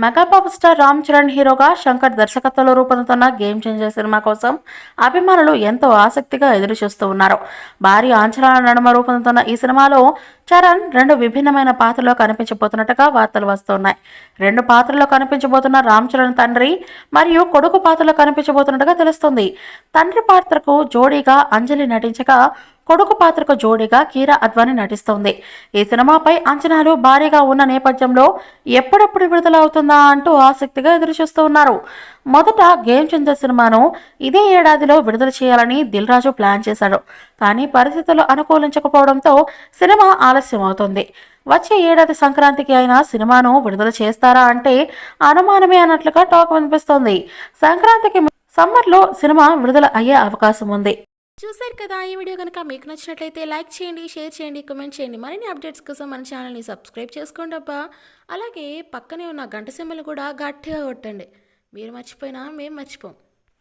Mega power star Ram Charan హీరోగా శంకర్ దర్శకత్వంలో రూపొందుతున్న గేమ్ చేంజర్ సినిమా కోసం అభిమానులు ఎంతో ఆసక్తిగా ఎదురు చూస్తూ ఉన్నారు. భారీ అంచనాల నడుమ రూపొందుతున్న ఈ సినిమాలో చరణ్ రెండు విభిన్నమైన పాత్రలో కనిపించబోతున్నట్టుగా వార్తలు వస్తున్నాయి. రెండు పాత్రల్లో కనిపించబోతున్న రామ్ చరణ్ తండ్రి మరియు కొడుకు పాత్రలో కనిపించబోతున్నట్టుగా తెలుస్తుంది. తండ్రి పాత్రకు జోడీగా అంజలి నటించగా కొడుకు పాత్రకు జోడీగా కీరా అద్వానీ నటిస్తోంది. ఈ సినిమాపై అంచనాలు భారీగా ఉన్న నేపథ్యంలో ఎప్పుడెప్పుడు విడుదల అవుతుందా అంటూ ఆసక్తిగా ఎదురుచూస్తూ ఉన్నారు. మొదట గేమ్ చేంజర్ సినిమాను ఇదే ఏడాదిలో విడుదల చేయాలని దిల్ రాజు ప్లాన్ చేశాడు. కానీ పరిస్థితులు అనుకూలించకపోవడంతో సినిమా ఆలస్యం అవుతుంది. వచ్చే ఏడాది సంక్రాంతికి అయినా సినిమాను విడుదల చేస్తారా అంటే అనుమానమే అన్నట్లుగా టాక్ వినిపిస్తోంది. సంక్రాంతికి సమ్మర్లో సినిమా విడుదల అయ్యే అవకాశం ఉంది. చూశారు కదా, ఈ వీడియో కనుక మీకు నచ్చినట్లయితే లైక్ చేయండి, షేర్ చేయండి, కామెంట్ చేయండి. మరిన్ని అప్డేట్స్ కోసం మన ఛానల్ని సబ్స్క్రైబ్ చేసుకోండి అబ్బా. అలాగే పక్కనే ఉన్న గంట సింబల్ కూడా గట్టిగా కొట్టండి. మీరు మర్చిపోయినా మేము మర్చిపోం.